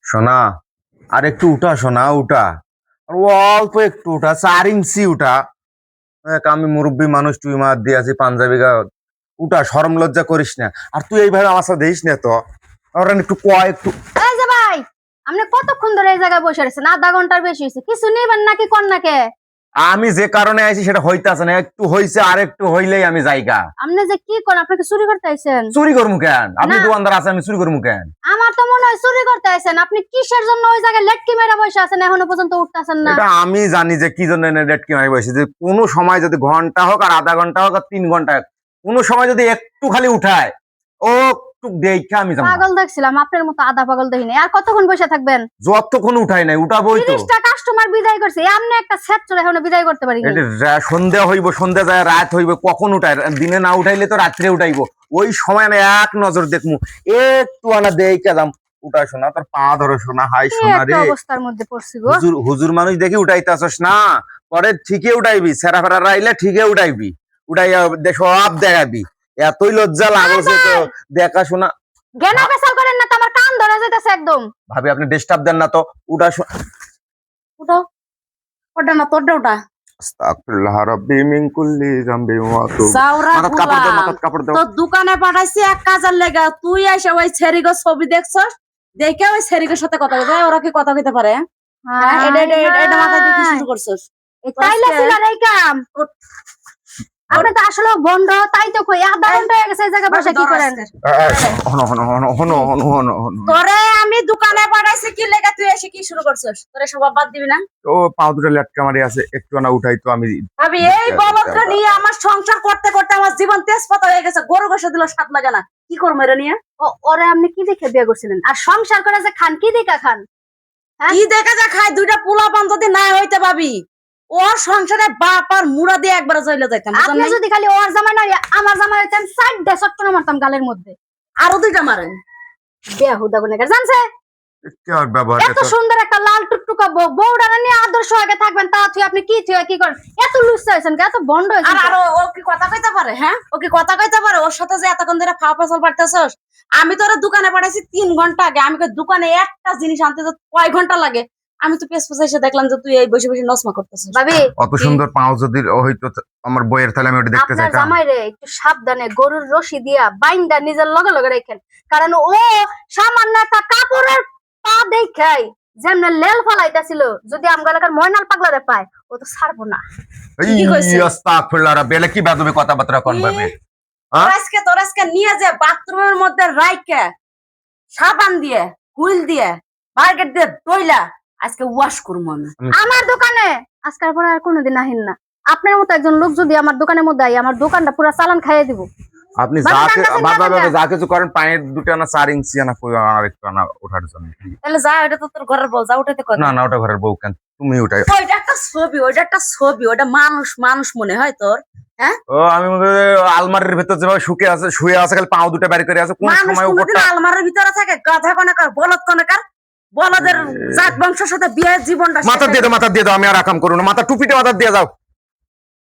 সোনা আর একটু উঠা সোনা উঠা আর অল্প একটু উঠা 4 ইঞ্চি উঠা। আমি মুরব্বী মানুষ, তুই মার দিয়ে আছি পাঞ্জাবি গা। উঠা, শরম লজ্জা করিস না। আর তুই এইভাবে আমার সাথে দিস না তো। ওরা একটু একটু। এই যে ভাই, আপনি কতক্ষণ ধরে এই জায়গায় বসে আছেন? আধা ঘন্টার বেশি হয়েছে, কিছু নেবেন নাকি কন্যাকে? আমি যে কারণে আইছি সেটা হইতাছে না, একটু হইছে আর একটু হইলেই আমি যাইগা। আপনি যে কি করেন? আপনাকে চুরি করতে আইছেন? চুরি করবো কেন? আপনি না। দোকানদার আছে, আমি চুরি করবো কেন? আমার তো মনে হয় চুরি করতে আইছেন। আপনি কিসের জন্য ওই জায়গায় লেটকি মেরে বসে আছেন, এখনো পর্যন্ত উঠতেছেন না? এটা আমি জানি যে কি জন্য ডেট কি মারি বসে, যে কোনো সময় যদি ঘন্টা হোক আর আধা ঘন্টা হোক আর 3 ঘন্টা হোক, কোনো সময় যদি একটু খালি উঠায় ও একটু দেখে আমি যাবো। পাগল দেখছিলাম, আপনার মতো আধা পাগল দেখিনি। আর কতক্ষণ বসে থাকবেন? যতক্ষণ উঠাই নাই উঠাবই তো। 30টা কাস্টমার বিদায় করছে, আপনি একটা সেট চলে এখনো বিদায় করতে পারিনি। সন্ধ্যা হইব, সন্ধ্যা যায় রাত হইব, কখন উঠায়? দিনে না উঠাইলে তো রাত্রে উঠাইবো। ওই সময় না এক নজর দেখমু, একটু আনা দেখে যাম। উঠা শোনা, তোর পা ধরো শোনা, হাই কি শোনা একটা রে। অবস্থার মধ্যে পড়ছি গো। হুজুর হুজুর মানুষ দেখি উঠাইতাছস না, পরে ঠিকই উঠাইবি। সেরা ফেরা রাইলে ঠিকই উঠাইবি, উঠাইয়া সব দেখাবি। এতই লজ্জা লাগছে তো দেখাশোনা। গেনা পেছাল করেন না তো, আমার কান ধরে যাইতেছে একদম। ভাবি আপনি ডিস্টার্ব দেন না তো। উঠা উঠো, ওটা না তোরটা, ওটা। আস্তাগফিরুল্লাহ রাব্বি মিন কুল্লি যামবি ওয়া আতুবু। জাউরা মাথাত কাপড় দাও, গুলাম, মাথাত কাপড় দাও। তোর দোকানে পাঠাইছি এক কাজের লেগা, তুই এসে ওই ছেড়িগো ছবি দেখছস, দেখে ওই ছেড়িগোর সাথে কথা বলতে ওরা কি কথা কইতে পারে? হ্যাঁ, এটা মাথায় দিয়ে কি শুরু করছস? তাইলে ছিল এই কাম। আপনি তো আসলে বন্ধ, তাই তো কই আধা ঘন্টা হয়ে গেছে এই জায়গায় বসে কি করেন? হনো হনো হনো হনো হনো হনো হনো। তোরে আমি দোকানে পাঠাইছি কি লেগা, তুই এসে কি শুরু করছস? তোরে সব বাদ দিবি না? ও পাও দুটো লেটকা মারি আছে, একটু না উঠাই তো আমি। ভাবি এই বলদটা নিয়ে আমার সংসার করতে করতে আমার জীবন তেজপাতা হয়ে গেছে, গরু গোশত দিল স্বাদ লাগে না। কি করবো এটা নিয়ে? ওরে আপনি কি দেখে বিয়ে করছিলেন? আর সংসার করে যে খান, কি দেখা খান? হ্যাঁ? কি দেখা যা খায়, দুইটা পোলা পান যদি না হইতে পাবি, ওর সংসারে বাপ আর মুড়া দিয়ে একবার চলে যাইতাম। বুঝলেন আপনি নাই? যদি খালি ওর জামাই না আমার জামাই হইতেন, সাইড দে চট্টনা মারতাম গালের মধ্যে। আরো দুইটা মারেন। বেহুদা গুনেগার, জানছে? কি আর ব্যবহার এত সুন্দর একটা লাল টুকটুকা বউটা নিয়ে আদর্শ আগে থাকবেন, তা তুই আপনি কি তুই কি করেন? এত লুচ্ছা হয়েছেন, এত বন্ড আর হয়েছেন। আর ও কি কথা কইতে পারে? হ্যাঁ, ও কি কথা কইতে পারে? ওর সাথে যে এতক্ষণ ধরে ফাও ফেসাল পারতেছস। আমি তোর দোকানে পাঠাইছি 3 ঘন্টা আগে। আমি কই দোকানে একটা জিনিস আনতে যে কয় ঘন্টা লাগে? আমি তো পেছ পেছ এসে দেখলাম যে তুই এই বসে বসে নসমা করতেছিস। ভাবি, অত সুন্দর পাও যদি হইতো আমার বইয়ের, তাহলে আমি ওটা দেখতে আপনার চাইতাম। জামাই রে একটু সাবধানে গরুর রশি দিয়া বাইন্দা নিজের লগে লগে রাখেন, কারণ ও সামান্য একটা কাপড়ের পা দেখাই যেমন লেল ফলাইতাছিল, যদি আমগো এলাকার ময়নাল পাগলারে পায় ও তো ছাড়বো না। কি কইছে? আস্তাগফিরুল্লাহ রাব্বি, এলা কি বাদবি কথাবার্তা কোন ভাবে? তোর আজকে নিয়ে যে বাথরুমের মধ্যে রাইকে সাবান দিয়ে হুইল দিয়ে মার্কেট দিয়ে দইলা আজকে ওয়াশ করবো আমি। আমার দোকানে আজকাল পরে আর কোনোদিন আহিন না। আপনার মতো একজন লোক যদি আমার দোকানের মধ্যে আই, আমার দোকানটা পুরো চালান খাইয়ে দিব। আপনি বাবা, যাকে রান্না বাবা করবেন না। যা কিছু করেন, পায়ের দুটো না 4 ইঞ্চি আনা কই আর একটু আনা ওঠার জন্য। তাহলে যা, এটা তো তোর ঘরের বউ, যা উঠাতে কর। না না, ওটা ঘরের বউ কেন, তুমি উঠাই। ওইটা একটা ছবি, ওইটা একটা ছবি, ওটা মানুষ মানুষ মনে হয় তোর? হ্যাঁ, ও আমি মনে করি আলমারির ভেতর যেভাবে শুয়ে আছে খালি পাও দুটো বের করে আছে, কোন মানুষ সময় কোনোদিন উপরটা। আলমারির ভিতরে থাকে? গাধা কোনাকার, বলদ কোনাকার, বলদের জাত বংশের সাথে বিয়ের জীবনটা মাথা দিয়ে দাও, মাথা দিয়ে দাও, আমি আর আকাম করবো না। মাথা টুপিটা মাথা দিয়ে যাও।